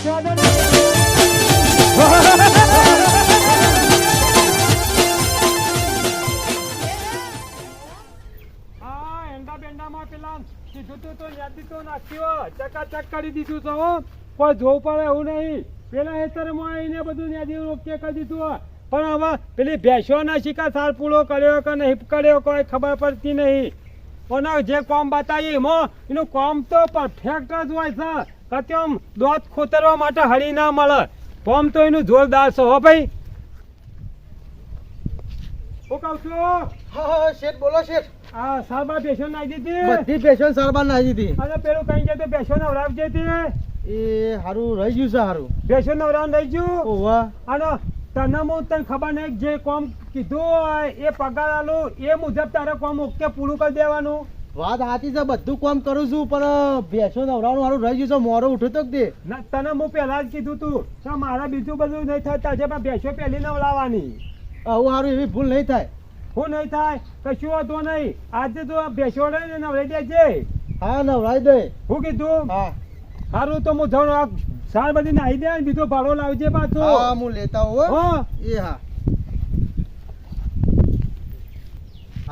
બેંડામાં પેલા કીધું તું તો યાદ તો નાખ્યો ચકાચક કરી દીધું તો કોઈ જોવું પડે એવું નહીં. પેલા હેતરમાં આવીને બધું યાદી રોકે કરી દીધું. પણ હવે પેલી ભેંસોના શિકાર સાર પૂરો કર્યો કે નહીં કર્યો કોઈ ખબર પડતી નહીં. પણ જે કોમ બતાવી એમાં એનું કોમ તો પરફેક્ટ જ હોય છે. કત્યમ દોત ખોતરવા માટે હળી ના મળે. કોમ તો એનું જોરદાર છે હો ભાઈ. હું કહું છું હા શેઠ બોલો શેઠ. આ સારબા ભેંસો નાખી દીધી. બધી પેશન સારવાર નાખી દીધી. અને પેલું કઈ જતો ભેંસો નવરાવજે તે એ હારું રહી ગયું છે હારું. ભેંસો નવરાવ રહી ગયું. ઓવા અને તને હું તને ખબર નહીં જે કોમ કીધું હોય એ પગાર આલું એ મુજબ તારે કોમ ઓકે પૂરું કરી દેવાનું. વાત સાચી છે બધું કામ કરું છું પણ ભેંસો નવરાવાનું હારું રહી ગયું છે. મોરો ઉઠ્યો તો તે ના તને હું પહેલા જ કીધું તું કે મારા બીજું બધું નહીં થતા છે પણ ભેંસો પહેલી નવડાવવાની. આવું હારું એવી ભૂલ નહીં થાય. શું નહીં થાય કશું હોતું નહીં. આજે તો ભેંસો રહી ને નવડાવી દેજે. હા નવરાઈ દે. શું કીધું? હા સારું તો હું જાઉં સાર બધી નાહી દે બીજો ભાડો લાવજે પાછો. હા હું લેતા હોઉં હા એ હા.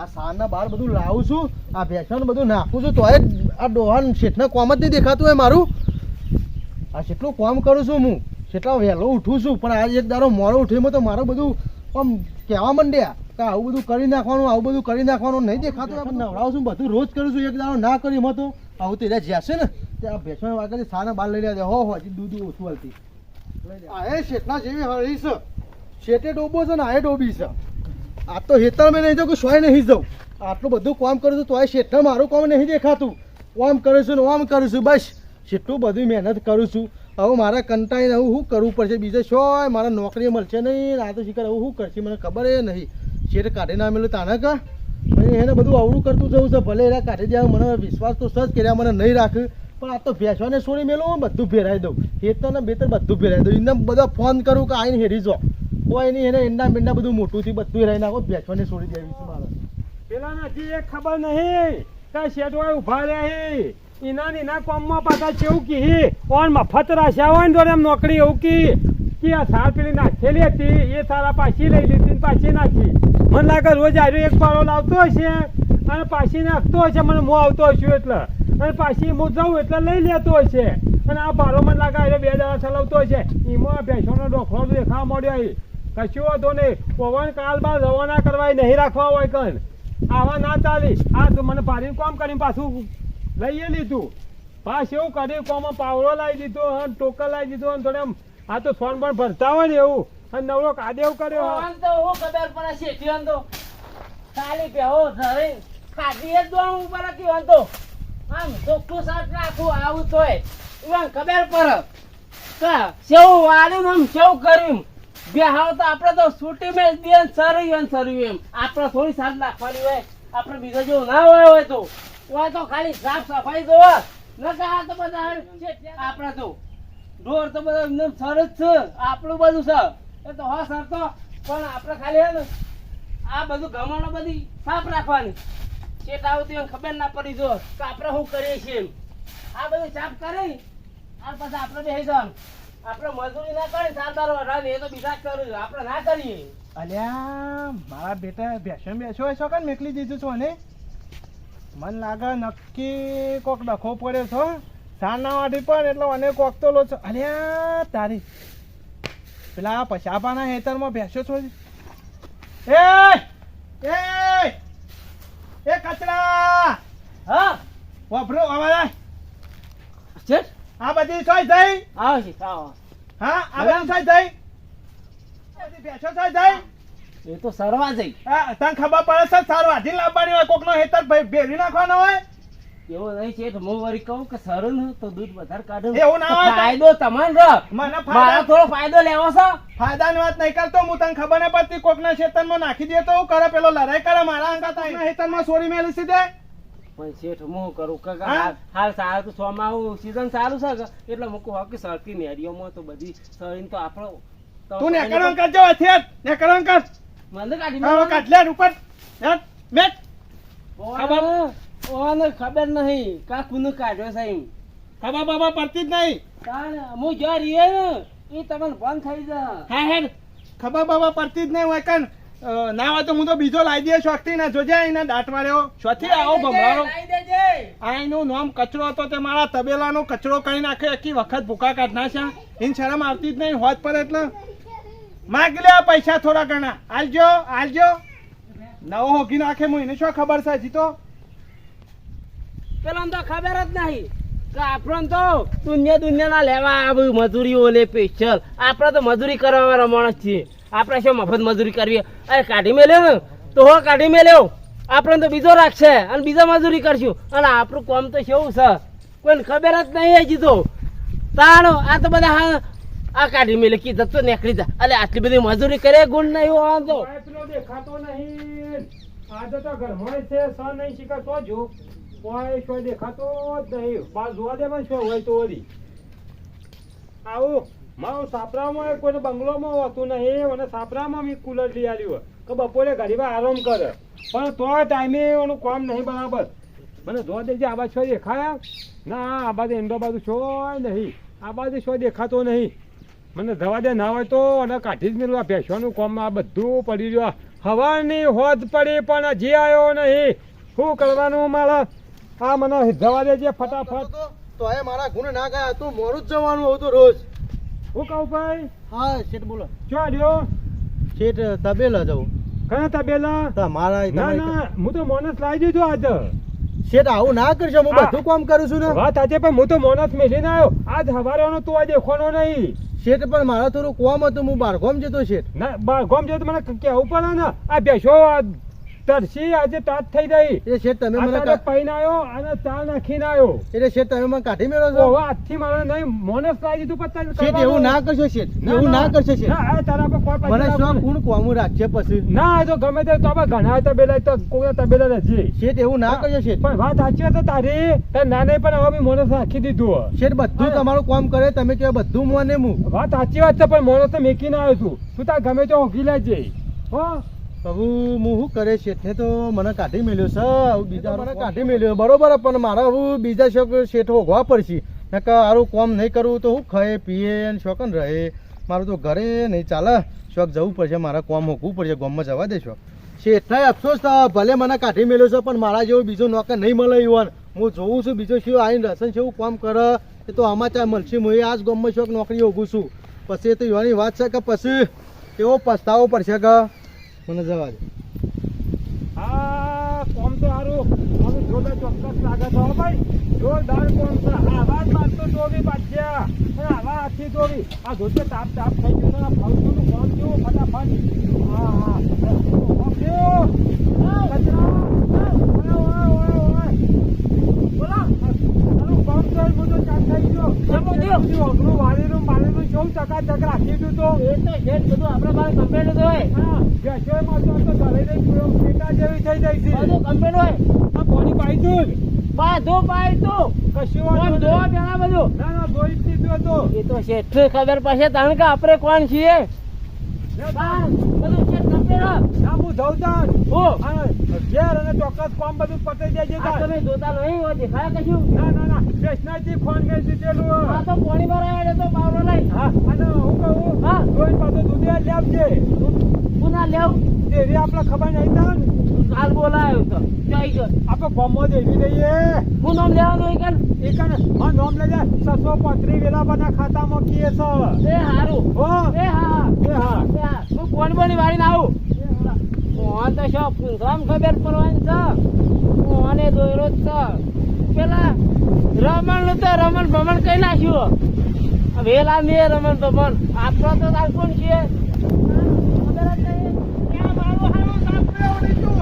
આ સારના બાર બધું લાવું છું. આ ભેંસોને બધું નાખું છું તોય આ ડોહાન શેઠને કોમ જ નહીં દેખાતું હોય મારું. આ કેટલું કામ કરું છું હું. કેટલા વહેલો ઉઠું છું પણ આજે એક દાડો મોડો ઉઠીમાં તો મારું બધું આમ કહેવા માંડ્યા કે આવું બધું કરી નાખવાનું આવું બધું કરી નાખવાનું નહીં દેખાતું. આપણે નવડાવું છું બધું રોજ કરું છું. એક દાડો ના કરી એમાં તો આવું તો જ્યાં છે ને તે આ ભેંસો વાગે સાના બાર લઈ લે હો હજી દૂધ ઓછું હાલતી. આ એ શેઠના જેવી હળી છે. શેઠે ડોબો છે ને આ ડોબી છે. આ તો હેતર મેં નહીં જાઉં કે સોય નહીં જાઉં. આટલું બધું કામ કરું છું તોય શેઠને મારું કામ નહીં દેખાતું. ઓમ કરું છું ને ઓમ કરું છું બસ. જેટલું બધું મહેનત કરું છું. હવે મારે કંટાળીને હવે શું કરવું પડશે બીજે શોય મારે નોકરી મળશે નહીં. આ તો શીખર હવે શું કરશે મને ખબર એ નહીં. શેઠ કાઢી ના મેલું તાને કા એને બધું અવળું કરતું જવું છે. ભલે એના કાઢી જાય મને વિશ્વાસ તો સજ કર્યા મને નહીં રાખ્યું પણ આ તો ભેંસવાને છોડી મેલું બધું ભેરાઈ દઉં. હેતર ને બેતર બધું ભેરાઈ દઉં. એને બધા ફોન કરું કે આઈને હેરી જો કોઈ નહીં એને ઈંડા મીંડા બધું મોટું થી બધું હેરાઈ નાખો. ભેંસવાને છોડી દેવી છે મારે. પેલા નથી એક ખબર નહીં કે શેઠ હોય ઉભા રહે એના કોમમાં પાછા કેવું કી ઓન મફત રાખ્યા હોય ને તો એમ નોકરી એવું કી આ સાર પેલી નાખેલી હતી એ સારા પાછી લઈ લીધી પાછી નાખી. મને લાગે રોજ આવ્યો એક પાડો લાવતો હશે અને પાછી નાખતો હશે. મને હું આવતો હશું એટલે અને પાછી હું જાઉં એટલે લઈ લેતો હશે. અને આ પાડો મને લાગે આવ્યો 2 દાડા ચલાવતો હશે. એમાં ભેંસોનો ડોખલો દેખાવા મળ્યો. કશું વાંધો નહીં. પવન કાલ બાર રવાના કરવા નહીં રાખવા હોય કણ આવા ના ચાલી. આ તો મને ભારીને કામ કરીને પાછું લઈએ લીધું. પાછ એવું કર્યું કોમાં પાવડો લાવી દીધો અને ટોકર લાવી દીધો અને થોડે આ તો ફોન પણ ભરતા હોય ને એવું અને નવરો કાદેવ કર્યો. તો હું ખબર પડે શેઠી તો ખાલી પેહો ધરે ખાધી જ દોણ ઉપર હતી તો આમ ચોખ્ખું શર્ટ રાખું આવું તોય એમાં ખબર પડે કે સેવું વાળ્યું આમ સેવું કર્યું. બે હાવ તો આપણે તો છૂટી મેં દે સર્યું એમ આપણે થોડી સાથ નાખવાની હોય. આપણે બીજા જેવું ના હોય તો ખાલી સાફ સફાઈ જોવા નકા તો બધા આપણે તો ઢોર તો બધા એકદમ સરસ છે. આપણું બધું છે એ તો હા સર તો પણ આપણે ખાલી હે ને આ બધું ગમાણો બધી સાફ રાખવાની. ચેટ આવતી હોય ખબર ના પડી જો કે આપણે શું કરીએ છીએ એમ. આ બધું સાફ કરી આ પછી આપણે બેસી જવાનું. આપણે મજૂરી ના કરીએ સારદારો હટાવી એ તો બીજા જ કરું આપણે ના કરીએ. અલ્યા મારા બેટા બેસો હોય છો કે મેકલી દીધું છો ને મને લાગે નક્કી કોક ડખો પડ્યો છો. સાના વાટી પણ એટલો અને કોક તો લો છો. અલ્યા તારી પેલા પછાપાના હેતરમાં બેસો છો. એ કચરા હા વાપરો આવા ચેટ આ બધી સોય થઈ. આવો છે આવો. હા આ બધી સોય થઈ. બેસો સોય થઈ. એ તો સરવા જઈ તને ખબર પડે છે સારું હાથી લાવવાની હોય કોકનો હેતર ભેરી નાખવાનો હોય એવું નહીં છે. હું વળી કહું કે સર ને તો દૂધ વધારે કાઢો એવું ના હોય. ફાયદો તમારે મને મારા થોડો ફાયદો લેવો છે. ફાયદાની વાત નહીં કરતો હું. તને ખબર નહીં પડતી કોકના ખેતરમાં નાખી દે તો હું કરે પેલો લડાઈ કરે મારા અંકા તાઈના ખેતરમાં સોરી મેલી સીધે. પણ શેઠ હું કરું કે હાલ સારું તો સોમાવું સીઝન સારું છે કે એટલે મૂકું હોકી સરતી નેરીઓમાં તો બધી સળીને તો આપણો તું નેકરણ કરજો અથિયત નેકરણ કર. મને કાઢી હવે કાટલે ઉપર મેટ ઓને ખબર નહીં કા કુનું કાઢ્યો છે એમ ખબર બાબા પડતી જ નહીં. તાણ હું જો રીએ ને એ તમને બંધ થઈ જા. હા હેડ ખબર બાબા પડતી જ નહીં હોય કન ના હોય તો હું તો બીજો લાવી દે શોખથી ના જોજે એના દાંત વાળ્યો શોથી આવો ભમરાળો લાઈ દેજે. આ એનું નામ કચરો હતો તે મારા તબેલાનો કચરો કરી નાખે આખી વખત ભૂકા કાઢ નાખ્યા એને શરમ આવતી જ નહીં હોત પર એટલે માગ લે પૈસા થોડા ઘણા આલજો આલજો નવો હોગી નાખે હું એને શું ખબર છે હજી તો પેલા તો ખબર જ નહીં કે આપણને તો દુનિયા લેવા આવ્યું મજૂરીઓ લે સ્પેશિયલ. આપણે તો મજૂરી કરવા વાળા માણસ છીએ. આપણે શું મફત મજૂરી કરવી? અરે કાઢી મેલ્યો ને તો હો કાઢી મેલ્યો. આપણે તો બીજો રાખશે અને બીજા મજૂરી કરશું અને આપણું કામ તો કેવું છે કોઈને ખબર જ નહીં હજી તો. તાણો આ તો બધા હા આ કાઢી મેલે કીધું તો નીકળી જા. અલે આટલી બધી મજૂરી કરે ગુણ નહીં હોવા તો. પેલો દેખાતો નહીં આજે તો ઘરમાં છે સર નહીં શીખતો જો કોઈ દેખાતો જ નહીં. બાર જોવા દે પણ શું હોય તો વળી આવું મારું સાપરામાં કોઈને બંગલોમાં હોતું નહીં અને સાપરામાં મેં કુલર લઈ આવ્યું કે બપોરે ઘડીમાં આરામ કરે પણ તો ટાઈમે એનું કામ નહીં બરાબર. મને જોવા દેજે આ બાજુ શું દેખાયા ના આ બાજુ એંડો બાજુ શું નહીં આ બાજુ શું દેખાતો નહીં. મને જવા દે ના હોય તો અને કાઢી જ મેળવા ભેંસોનું કામ આ બધું પડી રહ્યું. હવાની હોદ પડી પણ હજી આવ્યો નહીં. શું કરવાનું મારા આ મને જવા દેજે ફટાફટ. તો એ મારા ગુણ ના ગયા તું મોડું જ જવાનું હતું રોજ. હું કહું ભાઈ હા શેઠ બોલો. શું રહ્યો શેઠ તબેલા જવું કયા તબેલા? તમારા ના ના હું તો મોનસ લાવી દીધો આજે. શેઠ આવું ના કરશો હું હા. બધું કામ કરું છું ને. વાત આજે પણ હું તો મોનસ મેળીને આવ્યો આજ હવારેનો તું આ દેખવાનો નહીં. શેઠ પણ મારા થોડું કોમ હતું હું બારગામ જતો શેઠ. ના બાર ગોમ જો તો મને કહેવું પડે ને આ બેસો તરસી આજે તાત થઈ ગઈ. એ શેઠ તમે મને અત્યારે પૈન આવ્યો અને ચા નાખીને આવ્યો. એટલે શેઠ તમે મને કાઢી મેળો છો. ઓહો, આજથી મારે નહીં મોનસ લાવી દીધું પણ શેઠ એવું ના કરશો શેઠ એવું ના કરશો શેઠ. ના, આ તારા પર કોઈ મને પૈસા શું આપવાના. કોણ કોમું રાખશે પછી. ના એ તો ગમે તે તો આપણે ઘણા તબેલા તો કોઈ તબેલા નથી. શેઠ એવું ના કરશો શેઠ. પણ વાત સાચી હતો તારી તારે ના નહીં પણ હવે મેં મોનસ રાખી દીધું. શેઠ બધું તમારું કામ કરે તમે કે બધું મોને હું. વાત સાચી વાત છે પણ મોનસ તો મેકીને આવ્યો છું. તું તાર ગમે તો હોગી લેજે હો. પ્રભુ હું શું કરે શેઠને તો મને કાઢી મેલ્યો છે. હવે બીજા મને કાઢી મેલ્યો બરોબર પણ મારે હવે બીજા શેઠ હોગવા પડશે. કે સારું કામ નહીં કરવું તો હું ખાય પીએ અને શોખન રહે. મારું તો ઘરે નહીં ચાલે શોખ જવું પડશે મારે કામ હોકવું પડશે ગામમાં જવા દેશો. શેઠને અફસોસ થાય ભલે મને કાઢી મેલ્યો છે પણ મારા જેવો બીજો નોકર નહીં મળે યુવાન. હું જોઉં છું બીજો શું આવીને રસન છે એવું કામ કરે એ તો સમાચાર મળશે. હું આ જ ગામમાં શોખ નોકરી હોગું છું પછી એ તો યુવાની વાત છે કે પછી એવો પસ્તાવો પડશે કે મને જવા દે. આ કોમ તો સારું હવે જોરદાર ચોક્કસ લાગે છે હો ભાઈ. જોરદાર કોમ છે. આવા જ વાત તો જોવી પાછા અને આવા હાથથી જોવી. આ જોજે તાપ તાપ થઈ ગયું છે. આ ફાલતુનું કોમ જેવું ફટાફટ. હા હા કોમ જેવું. કચરા. ઓય, ઓય, ઓય, ઓય. બોલો. તારું કોમ તો બધું ચાલ થઈ ગયો. બધું અઘરું વાલીનું બાલીનું શું ચકાચક રાખી દીધું તો. એ તો શેઠ બધું આપણા પાસે કમ્પ્લેટ જ હોય. હા બેસોમાં તો ઘરે જઈ પેટા જેવી થઈ જાય છે. બધું કમ્પ્લેટ હોય. આ પાણી પાઈ દઉં જ. બાધો પાય તો કશું કોણ વાંધો જોવા નહીં. પેલા બધું. ના ના ધોઈ જ દીધું હતું. એ તો શેઠ ખબર પડશે તને કે આપણે કોણ છીએ. બાર, બધું શેઠ કમ્પ્લેટ હોય. ના હું જઉં તાન. હો. હા, ઘેર અને ચોક્કસ કામ બધું પતાઈ દેજે આ તાન. તમે જોતા નહીં હોય દેખાય કશું. ના ના ના કૃષ્ણજી ફોન કરી દીધેલું. આ તો પાણી ભરાય તો પાવડો લઈ. હા અને હું કહું હા. ધોઈને પાછું દૂધિયા લઈ આવજે. પુના લેવ. દેવી આપણે ખબર નહીં તાન. કાલ બોલાયો તો જઈ ગયો. આપણે ગામમાં દેવી રહીએ. હું નામ લેવાનું હોય કાલ. એ કાને હા નામ લેજે 635 વેલા બધા ખાતામાં કીએ છે. એ હારું. હો એ હા. એ હા. એ હા. હું કોણ બોની વાળીને આવું. કોણ તો શું પૂંછરામ ખબર પડવાની છે. કોને દોયરો જ છે. પેલા રમણ નું તો રમણ ભમણ કઈ નાખ્યું. વેલા ને રમણ ભમણ આપણો તો તાર કોણ છીએ. ખબર જ નહીં. ક્યાં મારું હારું સાપરે ઉડી ગયું.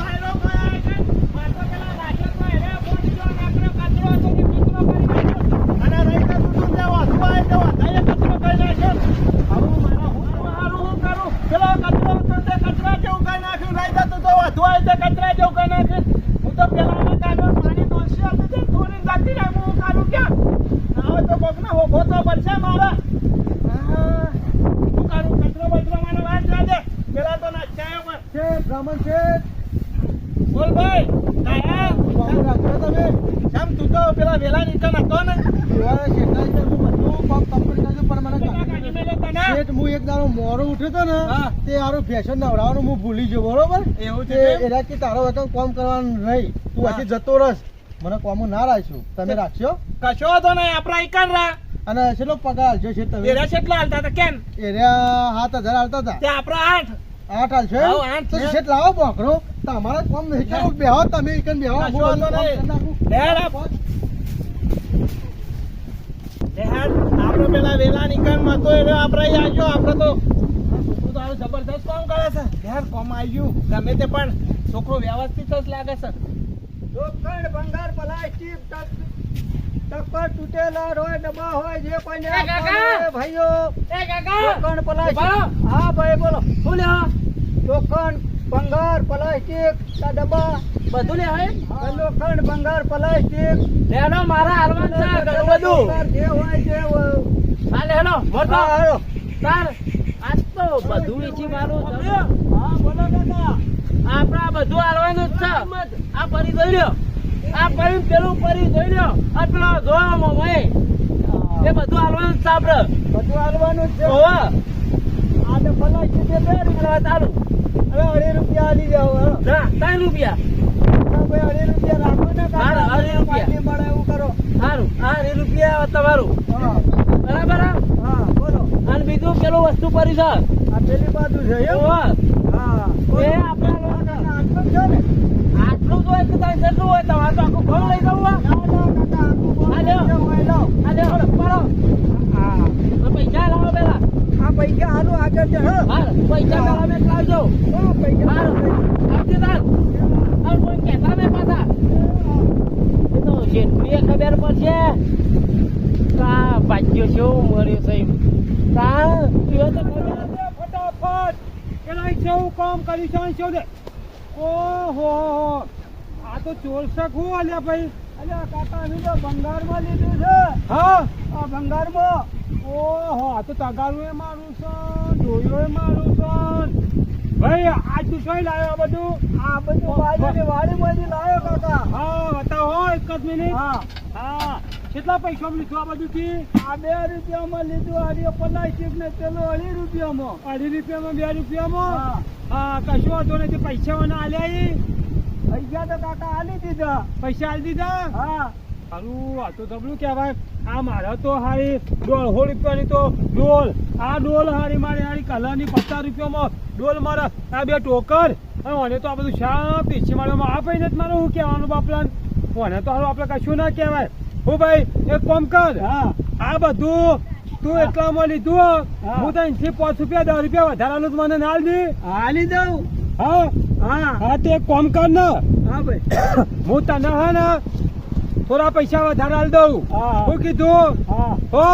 વાયરો ગયા છે. મારતો પેલા રાશનમાં હેરે બોલી ગયો અને આપણે કચરો હતો કે કચરો કરી નાખ્યો. અને રહીને તું લેવા તું આવી જવા તારે કચરો કરી નાખ્યો. આવું મારા હારું હું કરું. પેલો કચરો હતો તે કચરા જેવું કરી નાખ્યું. રહી જતું તો વધુ આવી તે કચરા જેવું કરી નાખ્યું. હું તો પેલા કાઢવા પાણી ડોલસી આપી દે થોડી જાતી રહી હું કાઢું ક્યાં. હવે તો કોકને હોભો તો પડશે મારે. હું કાઢું કચરો બચરો મને શેઠ હું એક દાડો મોરો ઉઠ્યો તો ને હા. તે હારું ભેંસો નવડાવવાનું હું ભૂલી ગયો બરોબર એવું છે તે કેમ? એના કે તારો વખત કામ કરવાનું નહીં તું હા. હજી જતો રસ મને કામ ના રાખશું તમે રાખશો કશો તો નહીં આપણા ઈકન રા અને કેટલો પગાર હાલશો છે તમે એરા કેટલા હાલતા હતા કેમ એરિયા 7,000 હાલતા હતા તે આપણા 8 8 હાલશો હાઉ, એમ? 8 તો છે. શેઠ લાવો બોકરો તમારા કામ નહીં ચાલો બેહો તમે ઈકન બેહો કશો હું વાંધો કામ નહીં. કરી નાખું. લેડ આપ. આપણે પેલા વેલા નીકળ માં તો એને આપણે અહીં આવજો આપણે તો છોકરું તો હવે જબરદસ્ત કામ કરે છે ઘેર કામ આવ્યું ગમે તે પણ છોકરો વ્યવસ્થિત જ લાગે છે લોખંડ ભંગાર પ્લાસ્ટિક ટક્કર તૂટેલા રોય ડબ્બા હોય જે કોઈને એ કાકા! આપવાના હોય ભાઈઓ એ કાકા લોખંડ પ્લાસ્ટિક બોલો. હા ભાઈ બોલો શું લ્યો લોખંડ ભંગાર પ્લાસ્ટિક ના ડબ્બા બધું લે હવે લોખંડ ભંગાર પ્લાસ્ટિક લેનો મારા હાલમાં છે ઘણું બધું જે હોય તે હોય. હા લેનો મોટો હા, હાલો. તાર આજ તો બધું વેચી મારું સમજ્યો? હા બોલો કાકા આપણા બધું હાલવાનું જ છે આ પરી જોઈ લ્યો આ પરી પેલું પરી જોઈ લ્યો આ પેલો જોવા મોય એ બધું હાલવાનું જ છે આપણે બધું હાલવાનું જ છે ઓવા આ તો પ્લાસ્ટિક છે બે રૂપિયા તારું હવે 2.5 રૂપિયા આલી જાઓ હાલો. ના 3 રૂપિયા હા, ભાઈ 2.5 રૂપિયા રાખો ને કાકા. હાલો, 2.5 રૂપિયા. પાછી મળે એવું કરો સારું આ 2 રૂપિયા તમારું હા બરાબર હા? હા બોલો અને બીજું પેલું વસ્તુ પરી છે આ પેલી બાજુ છે એમ? ઓવા હા એ આપણા લોકો કાકા, આટલું છે ને? આટલું જ હોય કે તારે જેટલું હોય તમારે તો આખું ઘઉં લઈ જવું હોય? લાવો, લાવો, કાકા, આટલું બોલો. આ લ્યો. જે હોય લાવો. આ લ્યો, પાડો. હા આ પૈસા લાવો પેલા આ પૈસા હાલો આગળ છે હા હાર પૈસા પેલા મેં લાવજો હા, પૈસા હાર આપજે તાર તાર કોઈ કહેતા નહીં પાછા એ તો જેટલી ખબર પડશે કા ભાગ્યો છે એવું મળ્યો છે એમ. કા પીવો તો ખબર અરે ફટાફટ પેલા કેવું કામ કરી છે શું છે ઓહો આ તો ચોર શકું અલ્યા ભાઈ અલ્યા કાકા અમે તો ભંગારમાં લીધું છે હા આ ભંગારમાં ઓહો આ તો તગારું એ મારું છે ડોયો એ મારું છે ભાઈ આ તું શું લાવ્યો આ બધું આ બધું બાજુની વાડીમાંથી લાવ્યો કાકા હા બતાવો એક જ મિનિટ હા હા કેટલા પૈસા લીધું આ બધું થી આ 2 રૂપિયામાં લીધું આ પ્લાસ્ટિક ને પેલો 2.5 રૂપિયામાં 2.5 રૂપિયામાં 2 રૂપિયામાં હા હા કશું વાંધો નથી પૈસા મને આલ્યા ઈ પૈસા તો કાકા આલી દીધા પૈસા આલી દીધા હા હારું આ તો જબરું કહેવાય આ મારે તો હારી 150 રૂપિયાની તો ડોલ આ ડોલ હારી મારી હારી કલરની 50 રૂપિયામાં ડોલ મારે આ 2 ટોકર અને મને તો આ બધું શા પીછી મારવામાં આ પૈને જ મારે શું કહેવાનું બાપલાન મને તો હારું આપણે કશું ના કહેવાય હું ભાઈ એક કામ કર હા આ બધું તું એટલામાં લીધું હા. હું તો અહીંથી 5 રૂપિયા 10 રૂપિયા વધારાનું જ મને ના આલી આલી દઉં હા હા હા તે એક કામ કર ને હા ભાઈ હું તને હે ને થોડા પૈસા વધારે આલી દઉં હા. શું કીધું હા હો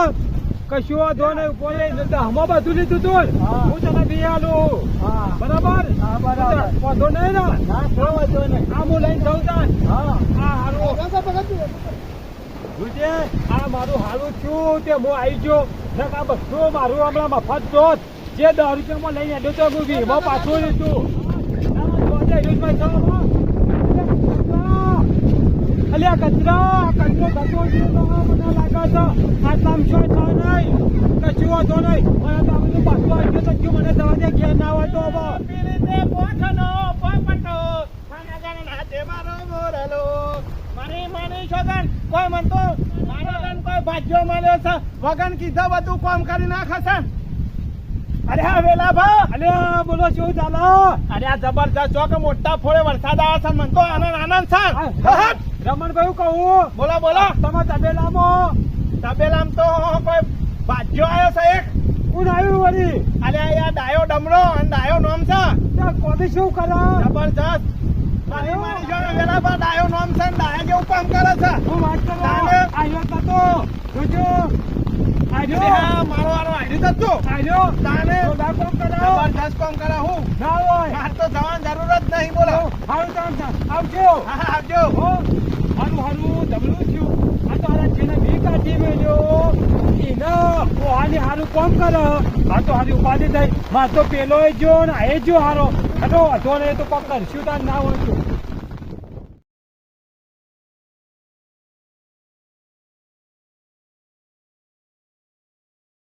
કશું વાંધો નહીં બોલે હમણાં બધું લીધું તું હા. હું તને બી આલું હા બરાબર હા, બરાબર. વાંધો નહીં ને ના કોઈ વાંધો નહીં આ હું લઈને જાઉં તાન હા આ હારું જોજે આ મારું હારું થયું તે હું આવી ગયો ને આ બધું મારું હમણાં મફત જોત જે 10 રૂપિયામાં લઈને હેડ્યો તો હું વીમો પાછું લીધું અલ્યા કચરા કચરો થતો છે તો મને લાગે છે આ કામ શું થાય નહીં કશું વાંધો નહીં મને તો આ બધું પાછું આવી ગયું તો કયું મને દવા દે ઘેર ના હોય તો હવે પીરીને પોઠનો પોપટો ખાનાગાના હાથે મારો મોરલો મારી માની છોગન કોઈ મન તો મારો ગન કોઈ ભાગ્યો મળ્યો છે વગન કીધા બધું કામ કરી નાખે છે અરે હા વેલા ભા અરે બોલો શું ચાલો અરે આ જબરજસ્ત ચોક મોટા ફોડે વરસાદ આવે છે મન તો આનંદ આનંદ છે રમણભાઈ કહું બોલો બોલો તમે તબેલામ તો કોઈ ભાગ્યો આવ્યો છે એક કોણ આવ્યું વળી અરે આ ડાયો ડમરો અને ડાયો નોમ છે કોને શું કરે જબરજસ્ત મારી મારી જોડે વેલા ભા ડાયો નોમ છે ને ડાયા જેવું કામ કરે છે હું વાત કરું આવ્યો તો જોજો હા મારો વારો આવ્યો તો આવ્યો તાને કામ કરાવો જબરજસ્ત કામ કરે હું ના હોય માર તો જવાની જરૂર જ નહીં બોલો હારું તાન આવજો હા આવજો હો હારું હારું જબલું થયું આ તો હારા જેને બી કાઢી મેલ્યો એના હાલી હારું કામ કરે આ તો હારી ઉપાધિ થાય માર તો પેલો જો ને આ જો હારો હતો હતો ને તો કોમ કરશું તાન ના હોય તો